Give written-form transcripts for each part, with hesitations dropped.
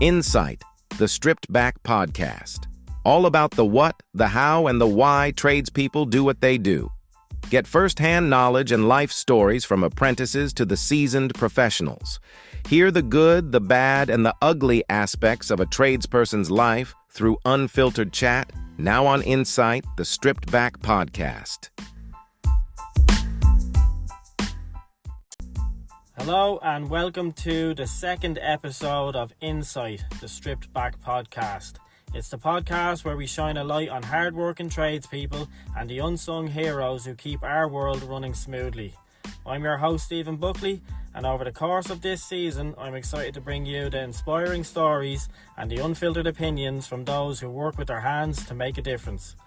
Insight, the stripped back podcast. All about the what, the how, and the why tradespeople do what they do. Get first-hand knowledge and life stories from apprentices to the seasoned professionals. Hear the good, the bad, and the ugly aspects of a tradesperson's life through unfiltered chat, now on Insight, the stripped back podcast. Hello and welcome to the second episode of Insight, the stripped back podcast. It's the podcast where we shine a light on hard-working tradespeople and the unsung heroes who keep our world running smoothly. I'm your host, Stephen Buckley, and over the course of this season, I'm excited to bring you the inspiring stories and the unfiltered opinions from those who work with their hands to make a difference.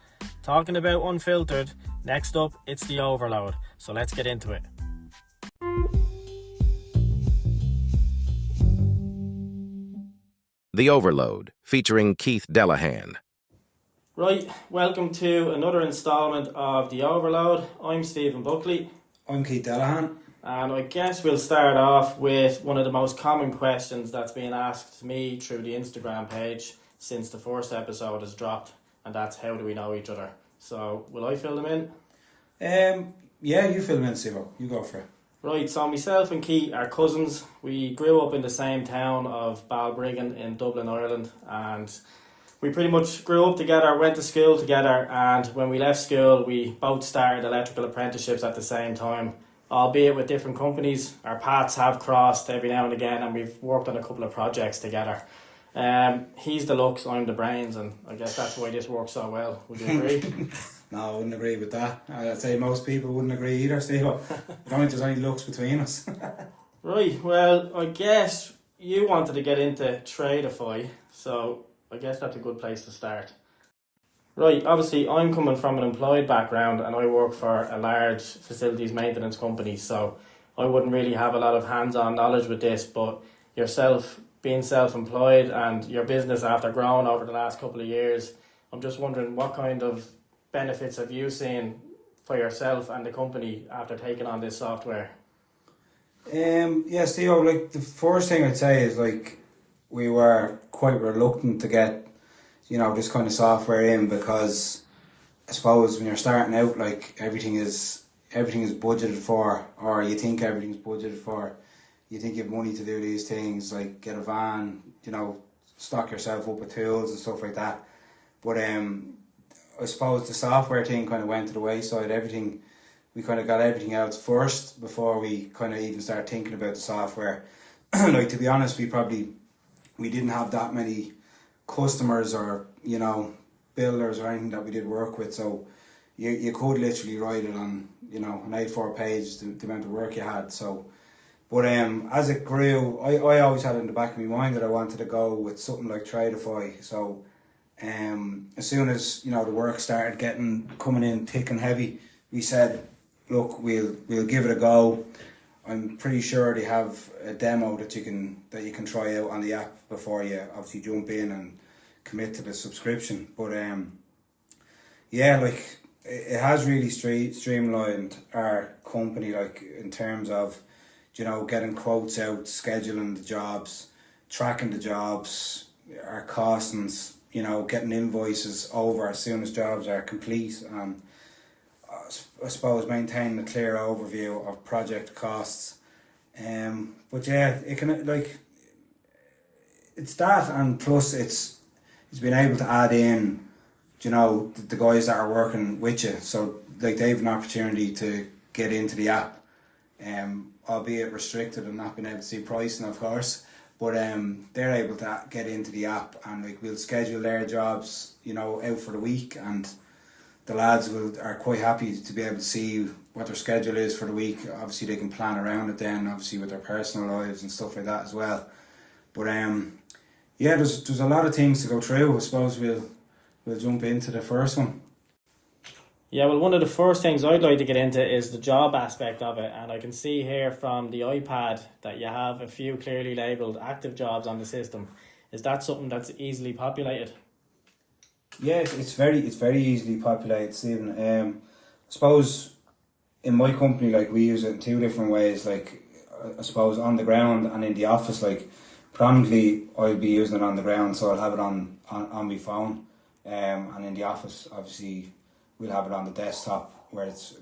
Talking about unfiltered, next up, it's the overload, so let's get into it. The Overload, featuring Keith Delahan. Right, welcome to another instalment of The Overload. I'm Stephen Buckley. I'm Keith Delahan. And I guess we'll start off with one of the most common questions that's been asked to me through the Instagram page since the first episode has dropped, and that's how do we know each other? So, will I fill them in? Yeah, you fill them in, Steve. You go for it. Right, so myself and Keith are cousins. We grew up in the same town of Balbriggan in Dublin, Ireland, and we pretty much grew up together, went to school together, and when we left school we both started electrical apprenticeships at the same time, albeit with different companies. Our paths have crossed every now and again, and we've worked on a couple of projects together. He's the looks, I'm the brains, and I guess that's why this works so well. Would you agree? No, I wouldn't agree with that. I'd say most people wouldn't agree either, Steve. I don't think there's any looks between us. Right, well, I guess you wanted to get into Tradeify, so I guess that's a good place to start. Right, obviously I'm coming from an employed background and I work for a large facilities maintenance company, so I wouldn't really have a lot of hands-on knowledge with this, but yourself being self-employed and your business after growing over the last couple of years, I'm just wondering what kind of benefits have you seen for yourself and the company after taking on this software? Yeah, Steve, like the first thing I'd say is like we were quite reluctant to get, this kind of software in, because I suppose when you're starting out, like everything is budgeted for, or you think everything's budgeted for. You think you have money to do these things, like get a van, stock yourself up with tools and stuff like that. But I suppose the software thing kind of went to the wayside. We kind of got everything else first before we kind of even started thinking about the software. Like, to be honest, we didn't have that many customers or, builders or anything that we did work with. So you could literally write it on, an A4 page, the amount of work you had. So, but as it grew, I always had in the back of my mind that I wanted to go with something like Tradeify. So as soon as the work started coming in thick and heavy, we said, look, we'll give it a go. I'm pretty sure they have a demo that you can try out on the app before you obviously jump in and commit to the subscription. But yeah, like it has really streamlined our company, like in terms of getting quotes out, scheduling the jobs, tracking the jobs, our costings, getting invoices over as soon as jobs are complete, and I suppose maintaining a clear overview of project costs. But yeah, it can, it's that, and plus it's been able to add in, the guys that are working with you, so like they have an opportunity to get into the app, albeit restricted and not being able to see pricing, of course. But they're able to get into the app, and like we'll schedule their jobs, out for the week, and the lads are quite happy to be able to see what their schedule is for the week. Obviously they can plan around it then, obviously with their personal lives and stuff like that as well. But yeah, there's a lot of things to go through. I suppose we'll jump into the first one. Yeah, well, one of the first things I'd like to get into is the job aspect of it, and I can see here from the iPad that you have a few clearly labelled active jobs on the system. Is that something that's easily populated? Yeah, it's very easily populated, Stephen. I suppose in my company, like we use it in two different ways. Like I suppose on the ground and in the office, like predominantly I'll be using it on the ground, so I'll have it on my phone, and in the office obviously we'll have it on the desktop where it's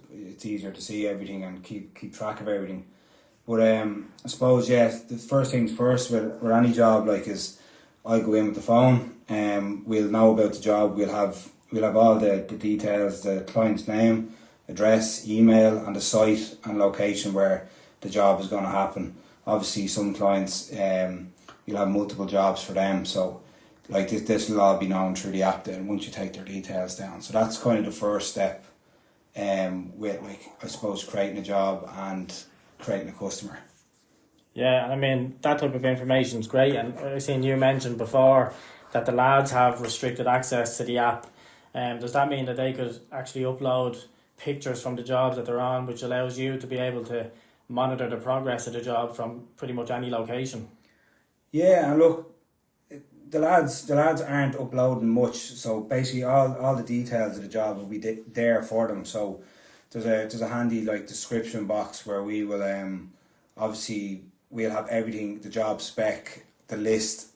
easier to see everything and keep track of everything. But I suppose, yeah, the first things first with any job like is I go in with the phone, we'll know about the job, we'll have all the details, the client's name, address, email, and the site and location where the job is going to happen. Obviously some clients, you'll have multiple jobs for them, so like this will all be known through the app then once you take their details down. So that's kind of the first step with, like, I suppose, creating a job and creating a customer. Yeah, I mean, that type of information is great. And I've seen you mentioned before that the lads have restricted access to the app. Does that mean that they could actually upload pictures from the jobs that they're on, which allows you to be able to monitor the progress of the job from pretty much any location? Yeah, and look, the lads aren't uploading much, so basically all the details of the job will be there for them. So there's a handy like description box where we will obviously we'll have everything, the job spec, the list.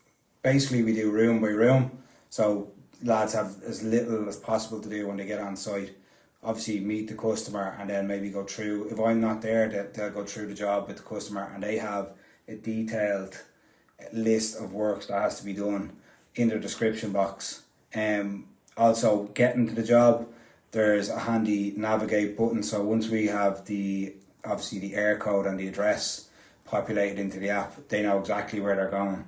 Basically we do room by room, so lads have as little as possible to do when they get on site. Obviously meet the customer and then maybe go through, if I'm not there, they'll go through the job with the customer and they have a detailed list of works that has to be done in the description box. Also getting to the job, there's a handy navigate button, so once we have obviously the air code and the address populated into the app, they know exactly where they're going.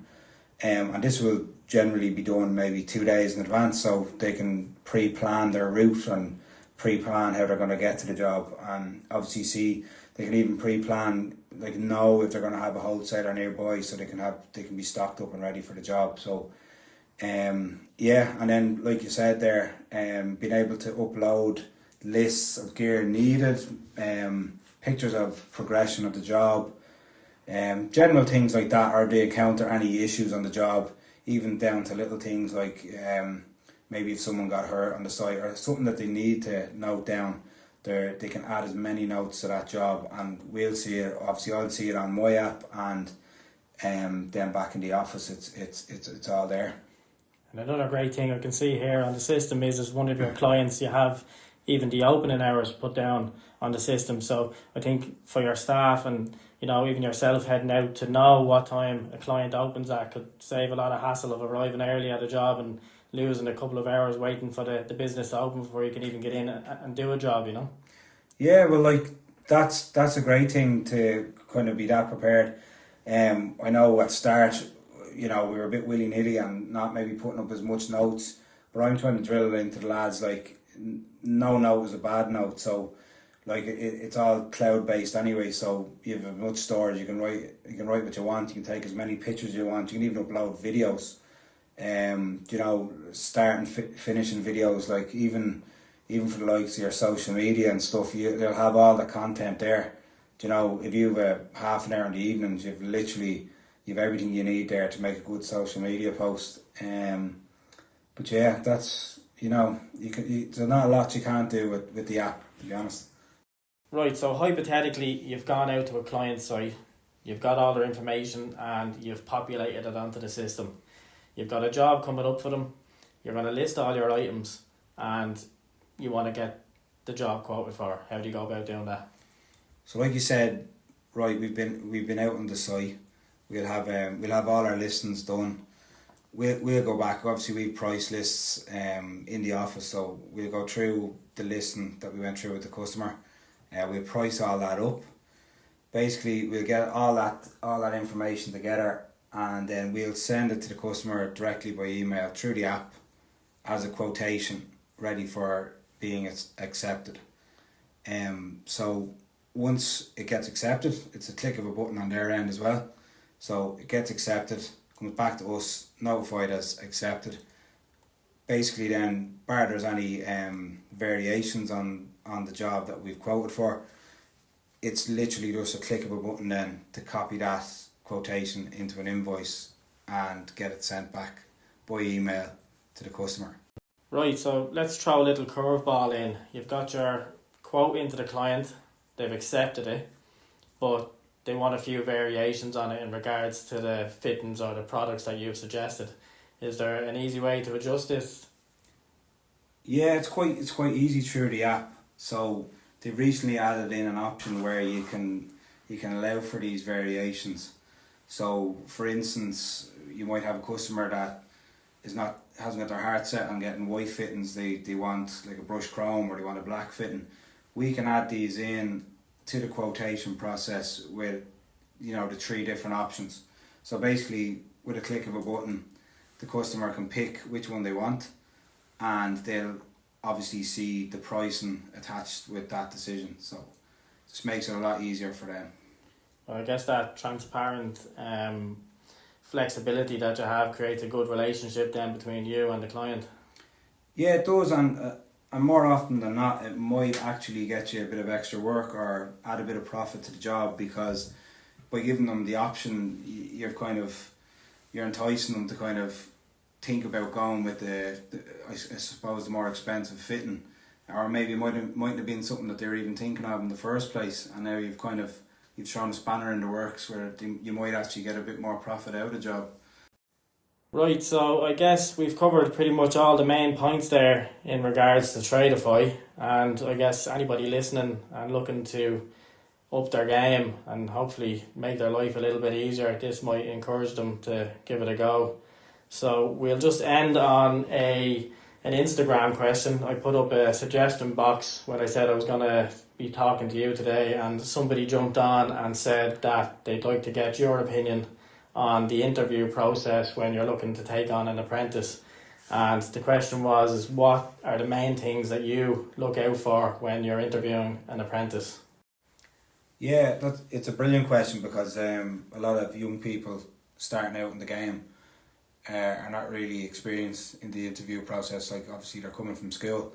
And this will generally be done maybe 2 days in advance, so they can pre-plan their route and pre-plan how they're going to get to the job, and obviously they can even pre-plan, like, know if they're going to have a wholesaler nearby, so they can be stocked up and ready for the job. So yeah, and then like you said there, being able to upload lists of gear needed, pictures of progression of the job, general things like that, or they encounter any issues on the job, even down to little things like maybe if someone got hurt on the site or something that they need to note down, they can add as many notes to that job, and we'll see it. Obviously I'll see it on my app, and then back in the office it's all there. And another great thing I can see here on the system is as one of your clients, you have even the opening hours put down on the system. So I think for your staff and, you know, even yourself heading out, to know what time a client opens at could save a lot of hassle of arriving early at a job and losing a couple of hours waiting for the business to open before you can even get in and do a job, you know. Yeah, well, like, that's a great thing to kind of be that prepared. I know at start, you know, we were a bit willy-nilly and not maybe putting up as much notes, but I'm trying to drill it into the lads, like, no note is a bad note. So like it's all cloud based anyway, so you have much storage, you can write what you want, you can take as many pictures you want, you can even upload videos, you know, starting finishing videos, like even for the likes of your social media and stuff, you'll have all the content there. You know, if you have a half an hour in the evenings, you've everything you need there to make a good social media post. But yeah, that's, you know, there's not a lot you can't do with the app, to be honest. Right, so hypothetically, you've gone out to a client site, you've got all their information and you've populated it onto the system. You've got a job coming up for them, you're going to list all your items and you want to get the job quoted for. How do you go about doing that? So like you said, right, we've been out on the site, we'll have all our listings done. We'll go back. Obviously, we have price lists in the office, so we'll go through the listing that we went through with the customer. We'll price all that up. Basically, we'll get all that information together, and then we'll send it to the customer directly by email through the app as a quotation, ready for being accepted. So once it gets accepted, it's a click of a button on their end as well. So it gets accepted, comes back to us, notified as accepted. Basically then, bar there's any variations on the job that we've quoted for, it's literally just a click of a button then to copy that quotation into an invoice and get it sent back by email to the customer. Right, so let's throw a little curveball in. You've got your quote into the client, they've accepted it, but they want a few variations on it in regards to the fittings or the products that you've suggested. Is there an easy way to adjust this? Yeah, it's quite easy through the app. So they've recently added in an option where you can allow for these variations. So for instance, you might have a customer that hasn't got their heart set on getting white fittings. They want like a brushed chrome, or they want a black fitting. We can add these in to the quotation process with, you know, the 3 different options. So basically, with a click of a button, the customer can pick which one they want, and they'll obviously see the pricing attached with that decision. So it just makes it a lot easier for them. Well, I guess that transparent flexibility that you have creates a good relationship then between you and the client. Yeah, it does, and more often than not, it might actually get you a bit of extra work or add a bit of profit to the job, because by giving them the option, you're enticing them to kind of think about going with I suppose the more expensive fitting, or maybe it mightn't have been something that they were even thinking of in the first place, and now you've thrown a spanner in the works where you might actually get a bit more profit out of the job. Right, so I guess we've covered pretty much all the main points there in regards to Tradeify, and I guess anybody listening and looking to up their game and hopefully make their life a little bit easier, this might encourage them to give it a go. So we'll just end on an Instagram question. I put up a suggestion box when I said I was going to be talking to you today, and somebody jumped on and said that they'd like to get your opinion on the interview process when you're looking to take on an apprentice. And the question was, what are the main things that you look out for when you're interviewing an apprentice? Yeah, it's a brilliant question, because a lot of young people starting out in the game are not really experienced in the interview process. Like, obviously they're coming from school,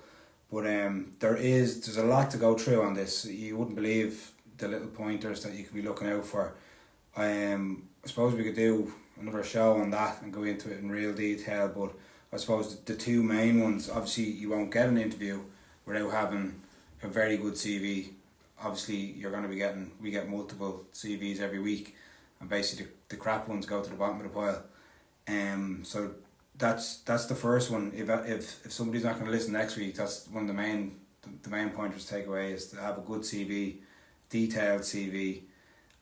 but there's a lot to go through on this. You wouldn't believe the little pointers that you can be looking out for. I suppose we could do another show on that and go into it in real detail, but I suppose the 2 main ones, obviously you won't get an interview without having a very good CV. Obviously you're going to be we get multiple CVs every week, and basically the crap ones go to the bottom of the pile. So that's the first one. If somebody's not going to listen next week, that's one of the main pointers to take away, is to have a good CV, detailed CV,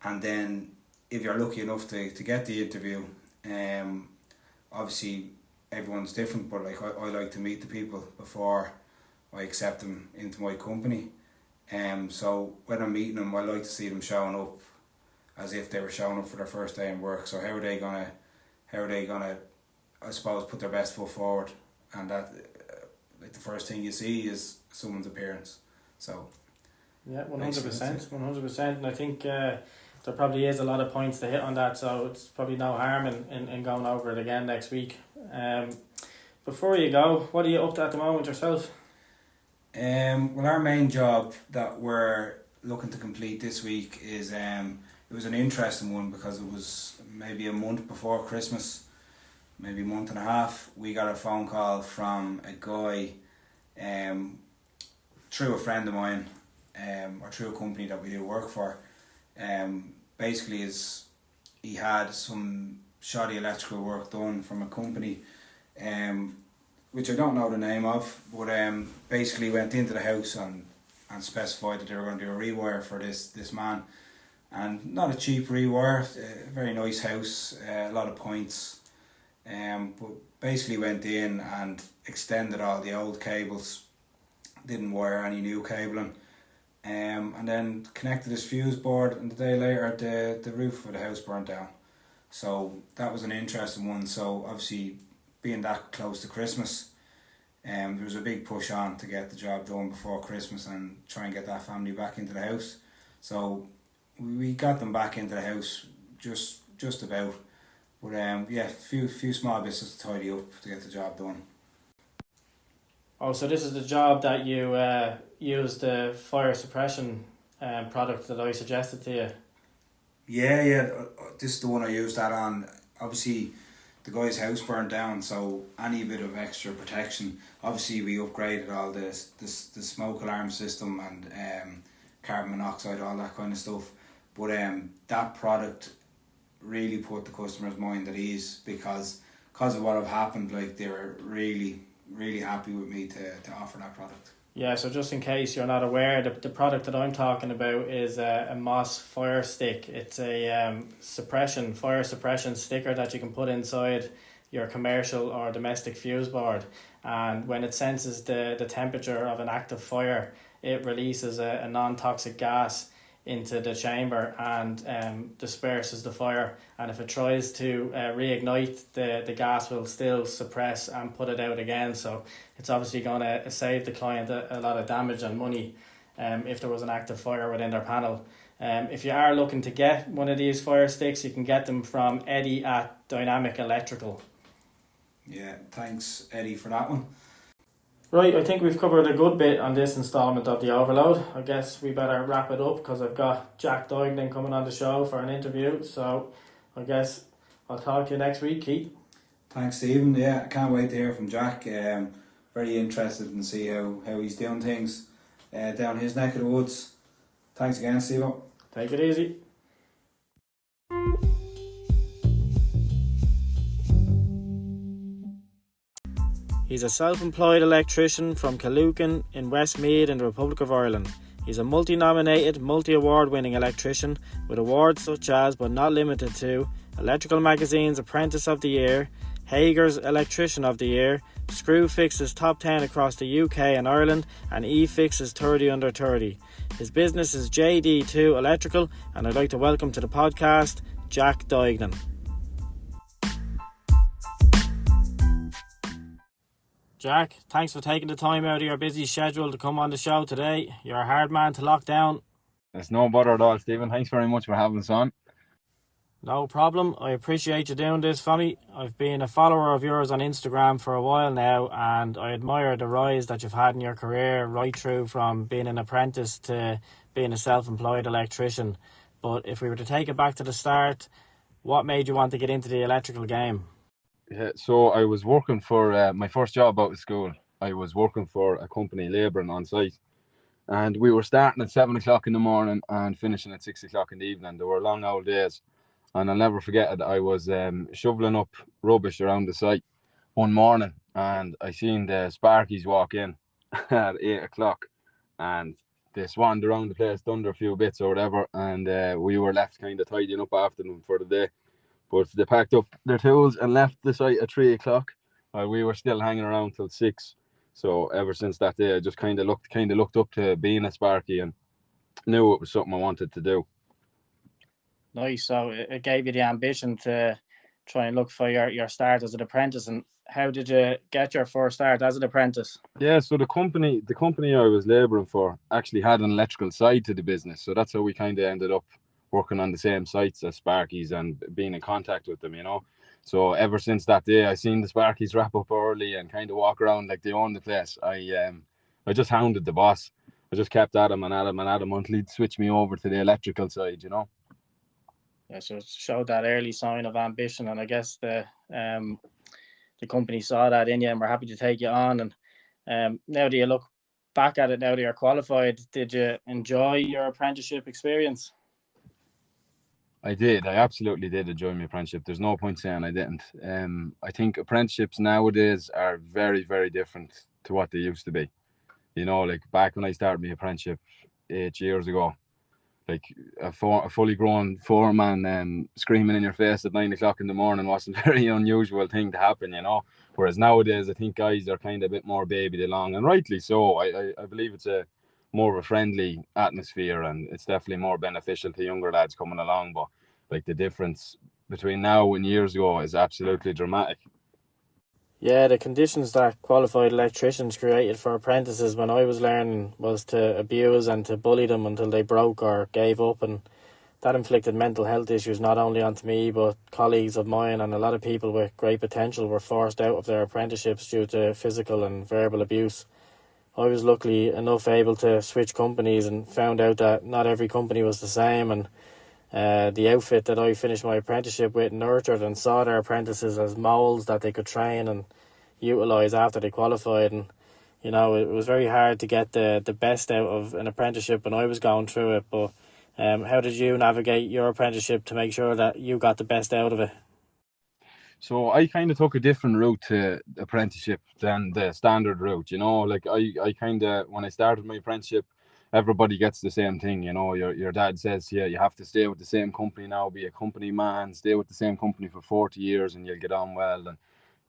and then if you're lucky enough to get the interview, obviously everyone's different, but like I like to meet the people before I accept them into my company. So when I'm meeting them, I like to see them showing up as if they were showing up for their first day in work. So how are they gonna I suppose put their best foot forward, and that like the first thing you see is someone's appearance. So yeah, 100%, and I think there probably is a lot of points to hit on that, so it's probably no harm in going over it again next week. Before you go, what are you up to at the moment yourself? Well, our main job that we're looking to complete this week is it was an interesting one, because it was maybe a month before Christmas, maybe a month and a half. We got a phone call from a guy through a friend of mine, or through a company that we do work for. Basically he had some shoddy electrical work done from a company, which I don't know the name of, but basically went into the house and specified that they were going to do a rewire for this man, and not a cheap rewire, a very nice house, a lot of points, but basically went in and extended all the old cables, didn't wire any new cabling, and then connected his fuse board, and the day later the roof of the house burnt down. So that was an interesting one. So obviously, being that close to Christmas, there was a big push on to get the job done before Christmas and try and get that family back into the house. So we got them back into the house just about, but yeah, few small bits to tidy up to get the job done. Oh, so this is the job that you used the fire suppression product that I suggested to you? Yeah, this is the one I used that on. Obviously, the guy's house burned down, so any bit of extra protection. Obviously, we upgraded all the smoke alarm system and carbon monoxide, all that kind of stuff. But that product really put the customer's mind at ease because of what have happened. Like, they were really, really happy with me to offer that product. Yeah, so just in case you're not aware, the product that I'm talking about is a Moss fire stick. It's a fire suppression sticker that you can put inside your commercial or domestic fuse board, and when it senses the temperature of an active fire, it releases a non-toxic gas into the chamber and disperses the fire, and if it tries to reignite, the gas will still suppress and put it out again. So it's obviously going to save the client a lot of damage and money if there was an active fire within their panel. If you are looking to get one of these fire sticks, you can get them from Eddie at Dynamic Electrical. Yeah, thanks Eddie for that one. Right, I think we've covered a good bit on this instalment of The Overload. I guess we better wrap it up because I've got Jack Duignan coming on the show for an interview. So I guess I'll talk to you next week, Keith. Thanks, Stephen. Yeah, I can't wait to hear from Jack. Very interested in see how he's doing things down his neck of the woods. Thanks again, Stephen. Take it easy. He's a self-employed electrician from Duignan in Westmeath in the Republic of Ireland. He's a multi-nominated, multi-award-winning electrician with awards such as, but not limited to, Electrical Magazine's Apprentice of the Year, Hager's Electrician of the Year, Screwfix's Top 10 across the UK and Ireland, and eFix's 30 Under 30. His business is JD2 Electrical, and I'd like to welcome to the podcast, Jack Duignan. Jack, thanks for taking the time out of your busy schedule to come on the show today. You're a hard man to lock down. It's no bother at all, Stephen. Thanks very much for having us on. No problem. I appreciate you doing this for me. I've been a follower of yours on Instagram for a while now, and I admire the rise that you've had in your career right through from being an apprentice to being a self-employed electrician. But if we were to take it back to the start, what made you want to get into the electrical game? Yeah, so I was working for my first job out of school. I was working for a company labouring on site, and we were starting at 7 o'clock in the morning and finishing at 6 o'clock in the evening. There were long old days, and I'll never forget it. I was shoveling up rubbish around the site one morning, and I seen the Sparkies walk in at 8 o'clock, and they swanned around the place, done their few bits or whatever, and we were left kind of tidying up after them for the day. But they packed up their tools and left the site at 3 o'clock while we were still hanging around till 6. So ever since that day, I just kind of looked up to being a Sparky and knew it was something I wanted to do. Nice. So it gave you the ambition to try and look for your start as an apprentice. And how did you get your first start as an apprentice? Yeah, so the company I was labouring for actually had an electrical side to the business. So that's how we kind of ended up working on the same sites as Sparkies and being in contact with them, you know. So ever since that day, I seen the Sparkies wrap up early and kind of walk around like they own the place. I just hounded the boss. I just kept at him until he'd switch me over to the electrical side, you know. Yeah, so it showed that early sign of ambition, and I guess the company saw that in you and were happy to take you on. And now that you look back at it, now that you're qualified, did you enjoy your apprenticeship experience? I did. I absolutely did enjoy my apprenticeship. There's no point saying I didn't. I think apprenticeships nowadays are very, very different to what they used to be. You know, like back when I started my apprenticeship 8 years ago, like a fully grown foreman screaming in your face at 9 o'clock in the morning wasn't a very unusual thing to happen, you know. Whereas nowadays, I think guys are kind of a bit more babied along, and rightly so. I believe it's a more of a friendly atmosphere, and it's definitely more beneficial to younger lads coming along. But like the difference between now and years ago is absolutely dramatic. Yeah, the conditions that qualified electricians created for apprentices when I was learning was to abuse and to bully them until they broke or gave up, and that inflicted mental health issues not only onto me but colleagues of mine, and a lot of people with great potential were forced out of their apprenticeships due to physical and verbal abuse. I was luckily enough able to switch companies and found out that not every company was the same, and the outfit that I finished my apprenticeship with nurtured and saw their apprentices as moulds that they could train and utilise after they qualified. And you know, it was very hard to get the best out of an apprenticeship when I was going through it, but How did you navigate your apprenticeship to make sure that you got the best out of it? So I kind of took a different route to apprenticeship than the standard route, like I kind of, when I started my apprenticeship, everybody gets the same thing, your dad says, yeah, you have to stay with the same company now, be a company man, stay with the same company for 40 years and you'll get on well, and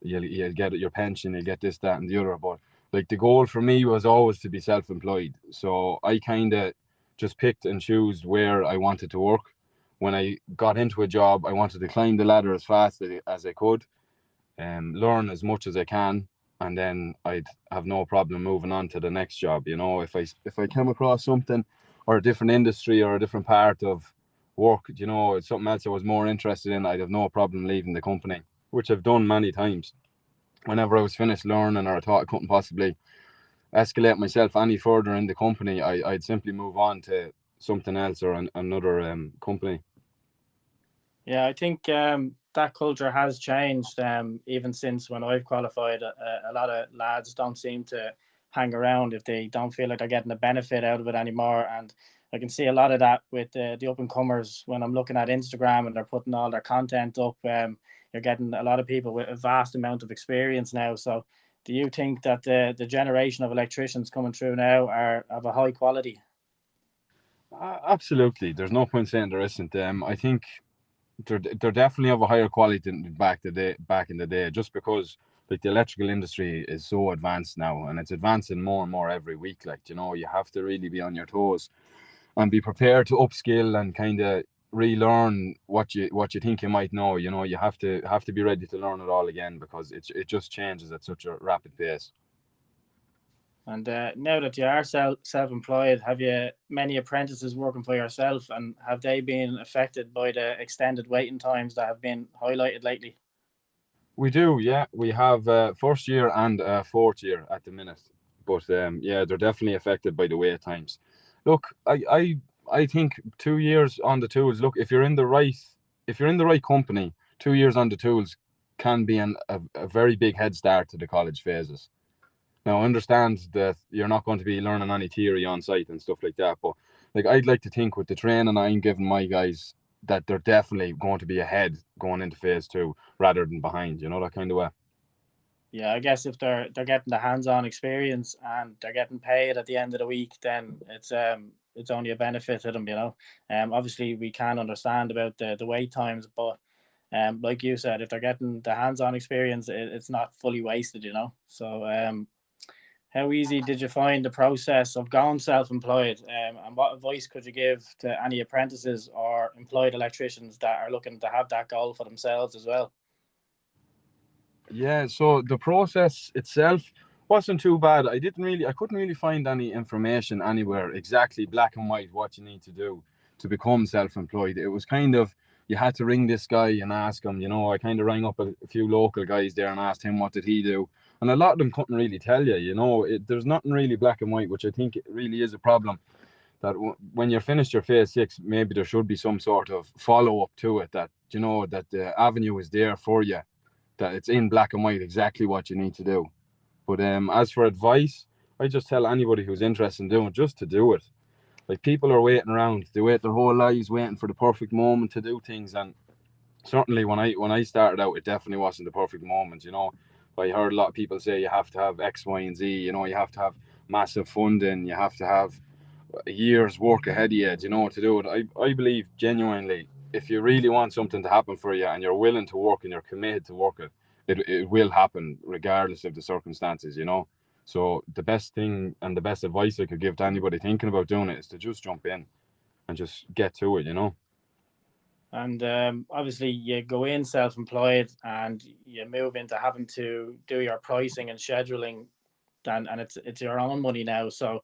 you'll get your pension, you'll get this, that and the other. But like the goal for me was always to be self-employed. So I kind of just picked and chose where I wanted to work. When I got into a job, I wanted to climb the ladder as fast as I could, learn as much as I can, and then I'd have no problem moving on to the next job. If I came across something or a different industry or a different part of work, it's something else I was more interested in, I'd have no problem leaving the company, which I've done many times. Whenever I was finished learning or I thought I couldn't possibly escalate myself any further in the company, I'd simply move on to something else or another company. Yeah, I think that culture has changed even since when I've qualified. A lot of lads don't seem to hang around if they don't feel like they're getting a benefit out of it anymore. And I can see a lot of that with the up and comers when I'm looking at Instagram and they're putting all their content up. You're getting a lot of people with a vast amount of experience now. So do you think that the generation of electricians coming through now are of a high quality? Absolutely. There's no point saying there isn't. I think they're definitely of a higher quality than back in the day, just because like the electrical industry is so advanced now, and it's advancing more and more every week. Like, you have to really be on your toes and be prepared to upskill and kind of relearn what you think you might know. You have to be ready to learn it all again, because it just changes at such a rapid pace. And now that you are self-employed, have you many apprentices working for yourself, and have they been affected by the extended waiting times that have been highlighted lately? We do, yeah. We have first year and fourth year at the minute, but yeah, they're definitely affected by the wait times. Look, I think 2 years on the tools. Look, if you're in the right company, 2 years on the tools can be a very big head start to the college phases. Now, I understand that you're not going to be learning any theory on site and stuff like that, but like I'd like to think with the training I'm giving my guys that they're definitely going to be ahead going into phase 2 rather than behind, that kind of way. Yeah, I guess if they're getting the hands-on experience and they're getting paid at the end of the week, then it's only a benefit to them. Obviously we can understand about the wait times, but like you said, if they're getting the hands-on experience, it's not fully wasted. So how easy did you find the process of going self-employed? And what advice could you give to any apprentices or employed electricians that are looking to have that goal for themselves as well? Yeah, so the process itself wasn't too bad. I couldn't really find any information anywhere exactly black and white what you need to do to become self-employed. It was kind of, you had to ring this guy and ask him. I kind of rang up a few local guys there and asked him what did he do, and a lot of them couldn't really tell you. There's nothing really black and white, which I think really is a problem. That when you're finished your phase 6, maybe there should be some sort of follow-up to it, that that the avenue is there for you, that it's in black and white exactly what you need to do. But as for advice, I just tell anybody who's interested in doing it just to do it. Like, people are waiting around, they wait their whole lives waiting for the perfect moment to do things, and certainly when I started out, it definitely wasn't the perfect moment. I heard a lot of people say you have to have X, Y, and Z. You have to have massive funding, you have to have a year's work ahead of you, to do it. I believe genuinely, if you really want something to happen for you and you're willing to work and you're committed to work it will happen regardless of the circumstances. So the best thing and the best advice I could give to anybody thinking about doing it is to just jump in and just get to it. And obviously you go in self-employed and you move into having to do your pricing and scheduling, and it's your own money now. So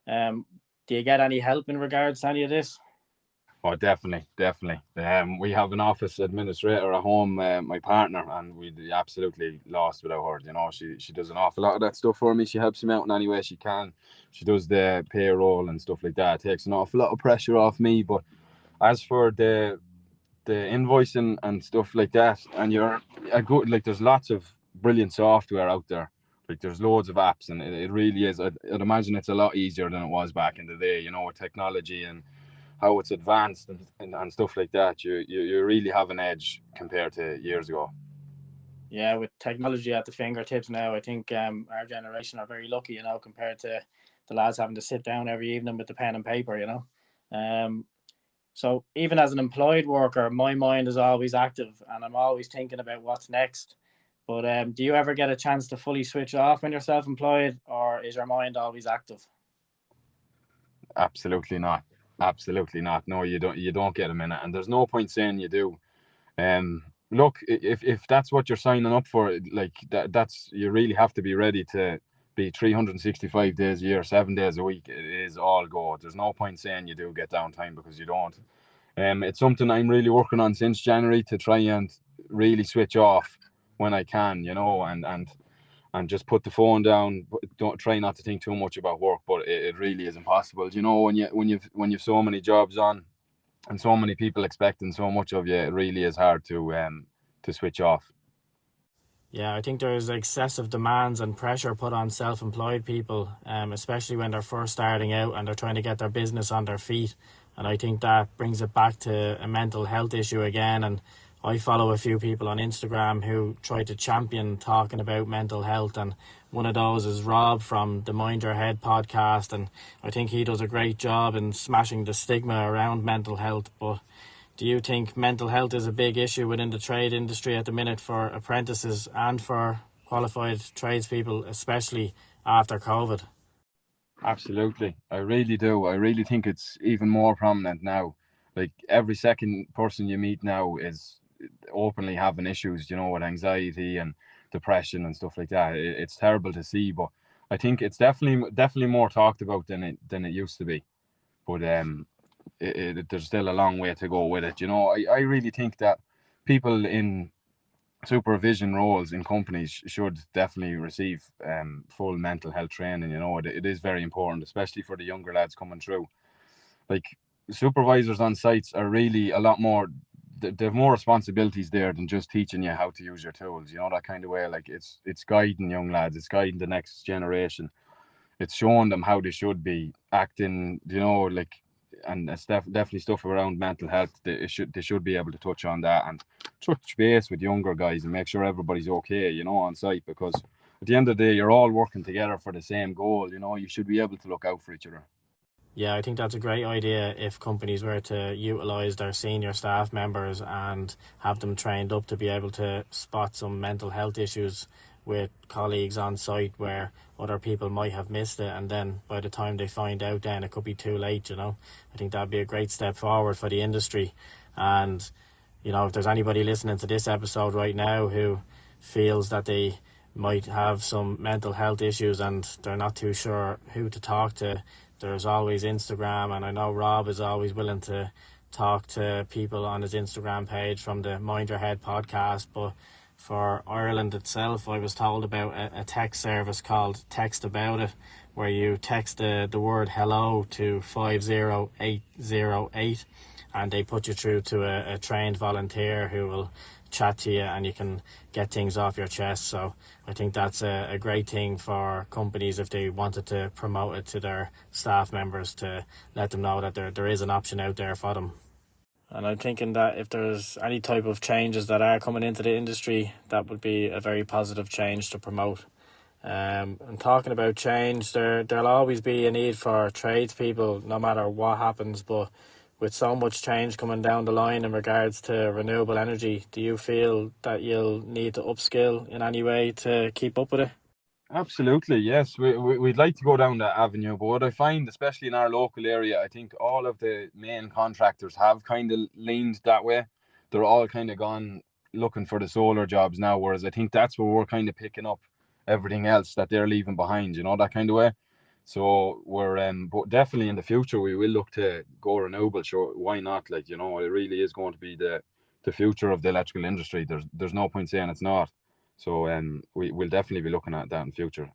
do you get any help in regards to any of this? Oh, definitely. We have an office administrator at home, my partner, and we absolutely lost without her. She does an awful lot of that stuff for me. She helps me out in any way she can. She does the payroll and stuff like that. It takes an awful lot of pressure off me. But as for the invoicing and stuff like that, and you're a good, like, there's lots of brilliant software out there. Like, there's loads of apps, and it really is. I'd imagine it's a lot easier than it was back in the day. With technology and how it's advanced and stuff like that, you really have an edge compared to years ago. Yeah, with technology at the fingertips now, I think our generation are very lucky, compared to the lads having to sit down every evening with the pen and paper. So even as an employed worker, my mind is always active and I'm always thinking about what's next. But do you ever get a chance to fully switch off when you're self-employed, or is your mind always active? Absolutely not. Absolutely not. No, you don't get a minute, and there's no point saying you do. Look, if that's what you're signing up for, like that's you really have to be ready to be 365 days a year, 7 days a week. It is all go. There's no point saying you do get downtime, because you don't. It's something I'm really working on since January, to try and really switch off when I can, and just put the phone down. Don't try not to think too much about work, but it really is impossible. When you've so many jobs on and so many people expecting so much of you, it really is hard to switch off. Yeah, I think there's excessive demands and pressure put on self-employed people, especially when they're first starting out and they're trying to get their business on their feet. And I think that brings it back to a mental health issue again. And I follow a few people on Instagram who try to champion talking about mental health. And one of those is Rob from the Mind Your Head podcast. And I think he does a great job in smashing the stigma around mental health. But do you think mental health is a big issue within the trade industry at the minute for apprentices and for qualified tradespeople, especially after COVID? Absolutely. I really do. I really think it's even more prominent now. Like, every second person you meet now is openly having issues, with anxiety and depression and stuff like that. It's terrible to see, but I think it's definitely more talked about than it used to be. But there's still a long way to go with it. I really think that people in supervision roles in companies should definitely receive full mental health training. It is very important, especially for the younger lads coming through. Like, supervisors on sites are really a lot more. They have more responsibilities there than just teaching you how to use your tools. That kind of way. Like, it's guiding young lads. It's guiding the next generation. It's showing them how they should be acting. And it's definitely stuff around mental health. They should be able to touch on that and touch base with younger guys and make sure everybody's okay, on site, because at the end of the day, you're all working together for the same goal. You should be able to look out for each other. Yeah, I think that's a great idea if companies were to utilise their senior staff members and have them trained up to be able to spot some mental health issues with colleagues on site where other people might have missed it, and then by the time they find out, then it could be too late. I think that'd be a great step forward for the industry. And if there's anybody listening to this episode right now who feels that they might have some mental health issues and they're not too sure who to talk to, there's always Instagram, and I know Rob is always willing to talk to people on his Instagram page from the Mind Your Head podcast. But for Ireland itself, I was told about a text service called Text About It, where you text the word hello to 50808, and they put you through to a trained volunteer who will chat to you and you can get things off your chest. So I think that's a great thing for companies if they wanted to promote it to their staff members, to let them know that there is an option out there for them. And I'm thinking that if there's any type of changes that are coming into the industry, that would be a very positive change to promote. And talking about change, there'll always be a need for tradespeople no matter what happens. But with so much change coming down the line in regards to renewable energy, do you feel that you'll need to upskill in any way to keep up with it? Absolutely, yes. We'd like to go down that avenue, but what I find, especially in our local area, I think all of the main contractors have kind of leaned that way. They're all kind of gone looking for the solar jobs now, whereas I think that's where we're kind of picking up everything else that they're leaving behind, that kind of way. So we're but definitely in the future we will look to go renewable. Sure, why not? It really is going to be the future of the electrical industry. There's no point saying it's not. So we'll definitely be looking at that in the future.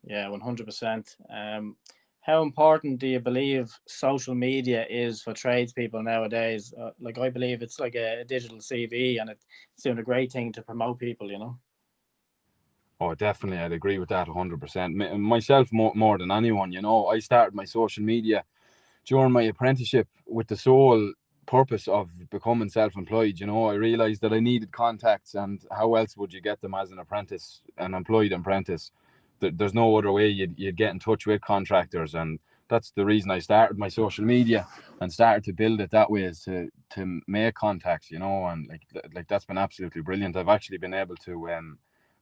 Yeah, 100%. How important do you believe social media is for tradespeople nowadays? I believe it's like a digital CV, and it's doing a great thing to promote people. Oh, definitely, I'd agree with that 100%. Myself, more than anyone, I started my social media during my apprenticeship with the sole purpose of becoming self-employed. I realized that I needed contacts, and how else would you get them as an employed apprentice? There's no other way you'd get in touch with contractors, and that's the reason I started my social media and started to build it that way, is to make contacts, and like that's been absolutely brilliant. I've actually been able to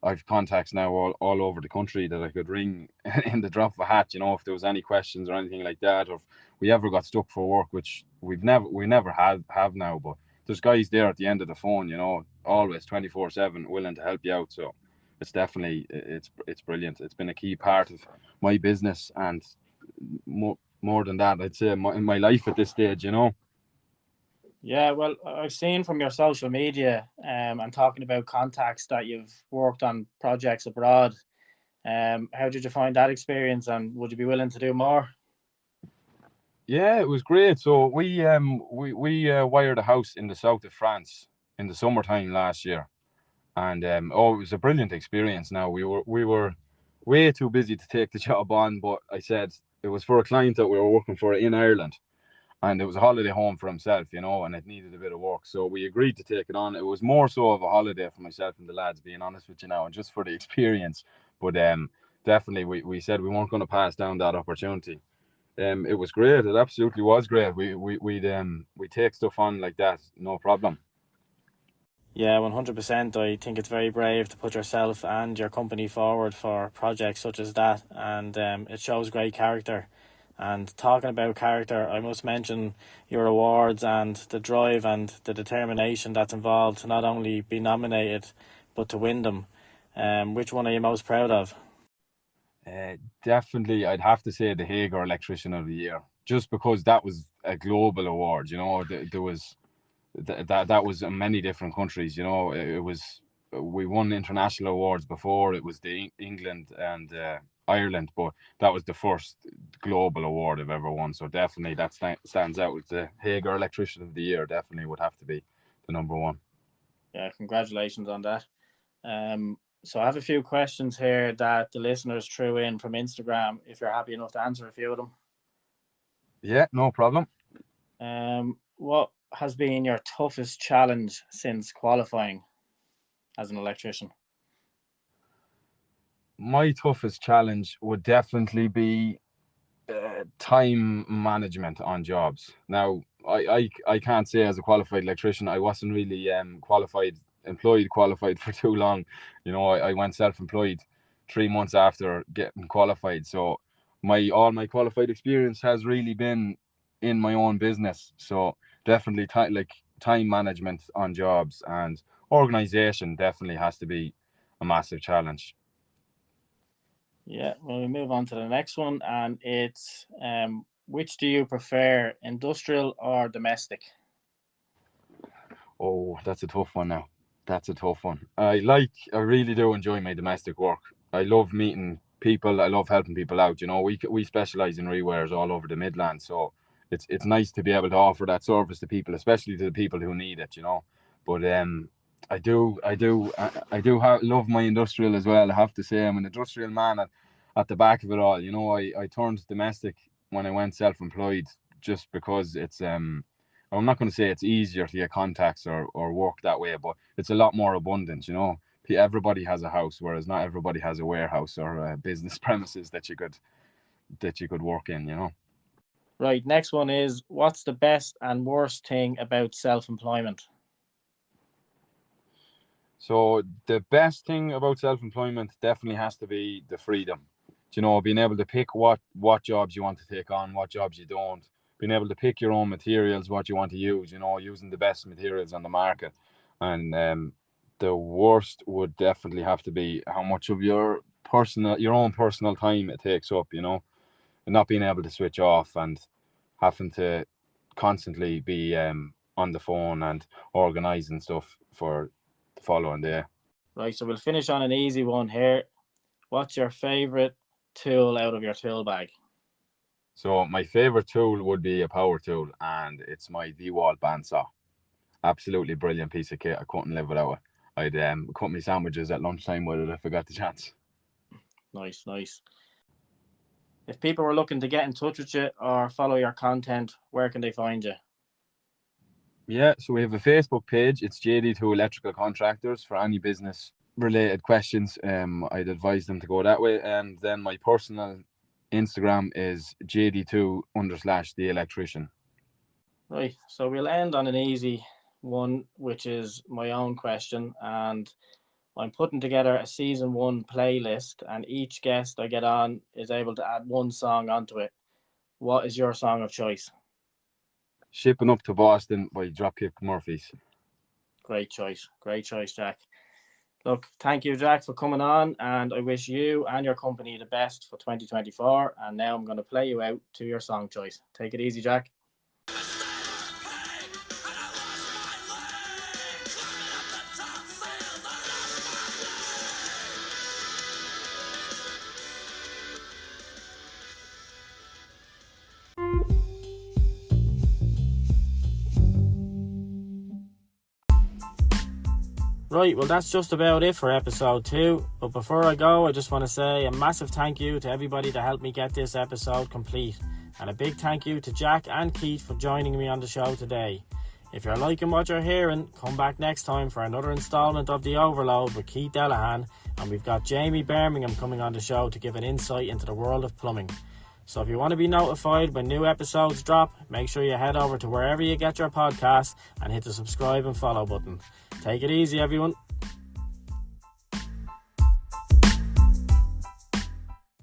I've contacts now all over the country that I could ring in the drop of a hat, if there was any questions or anything like that, or if we ever got stuck for work, which we never have now, but there's guys there at the end of the phone, always 24/7 willing to help you out. So it's definitely, it's brilliant. It's been a key part of my business, and more than that, I'd say in my life at this stage. Yeah, well, I've seen from your social media and talking about contacts that you've worked on projects abroad. How did you find that experience, and would you be willing to do more? Yeah, it was great. So we wired a house in the south of France in the summertime last year, and it was a brilliant experience. Now we were way too busy to take the job on, but I said it was for a client that we were working for in Ireland, and it was a holiday home for himself, and it needed a bit of work. So we agreed to take it on. It was more so of a holiday for myself and the lads, being honest with you now, and just for the experience. But definitely we said we weren't going to pass down that opportunity. It was great. It absolutely was great. We take stuff on like that, no problem. Yeah, 100%. I think it's very brave to put yourself and your company forward for projects such as that, and it shows great character. And talking about character, I must mention your awards and the drive and the determination that's involved to not only be nominated, but to win them. Which one are you most proud of? Definitely, I'd have to say the Hager Electrician of the Year, just because that was a global award. There was that was in many different countries. It was, we won international awards before. It was the England and Ireland, but that was the first global award I've ever won. So definitely that stands out. With the Hager Electrician of the Year, definitely would have to be the number one. Yeah, congratulations on that. So I have a few questions here that the listeners threw in from Instagram, if you're happy enough to answer a few of them. Yeah, no problem. What has been your toughest challenge since qualifying as an electrician? My toughest challenge would definitely be time management on jobs. Now, I can't say as a qualified electrician, I wasn't really qualified for too long. I went self-employed 3 months after getting qualified. So all my qualified experience has really been in my own business. So definitely time management on jobs and organization definitely has to be a massive challenge. Yeah, well, we move on to the next one, and it's which do you prefer, industrial or domestic? Oh, that's a tough one now. That's a tough one. I really do enjoy my domestic work. I love meeting people. I love helping people out. We specialize in rewares all over the Midlands, so it's nice to be able to offer that service to people, especially to the people who need it. But I do love my industrial as well. I have to say, I'm an industrial man at the back of it all. I turned domestic when I went self-employed, just because it's I'm not going to say it's easier to get contacts or work that way, but it's a lot more abundant. Everybody has a house, whereas not everybody has a warehouse or a business premises that you could work in. Right, next one is, what's the best and worst thing about self-employment? So the best thing about self-employment definitely has to be the freedom. Being able to pick what jobs you want to take on, what jobs you don't. Being able to pick your own materials, what you want to use. Using the best materials on the market. And the worst would definitely have to be how much of your own personal time it takes up. And not being able to switch off and having to constantly be on the phone and organising stuff for the following day. Right, so we'll finish on an easy one here. What's your favourite tool out of your tool bag? So my favourite tool would be a power tool, and it's my Dewalt bandsaw. Absolutely brilliant piece of kit. I couldn't live without it. I'd cut my sandwiches at lunchtime with it if I got the chance. Nice. If people were looking to get in touch with you or follow your content, where can they find you? Yeah, so we have a Facebook page. It's JD2 Electrical Contractors for any business related questions. I'd advise them to go that way. And then my personal Instagram is JD2_the Electrician. Right, so we'll end on an easy one, which is my own question. And I'm putting together a season 1 playlist, and each guest I get on is able to add one song onto it. What is your song of choice? Shipping Up to Boston by Dropkick Murphys. Great choice, Jack. Look, thank you, Jack, for coming on, and I wish you and your company the best for 2024. And now I'm going to play you out to your song choice. Take it easy, Jack. Right, well, that's just about it for episode 2. But before I go, I just want to say a massive thank you to everybody that helped me get this episode complete. And a big thank you to Jack and Keith for joining me on the show today. If you're liking what you're hearing, come back next time for another installment of The Overload with Keith Delahan. And we've got Jamie Birmingham coming on the show to give an insight into the world of plumbing. So if you want to be notified when new episodes drop, make sure you head over to wherever you get your podcasts and hit the subscribe and follow button. Take it easy, everyone.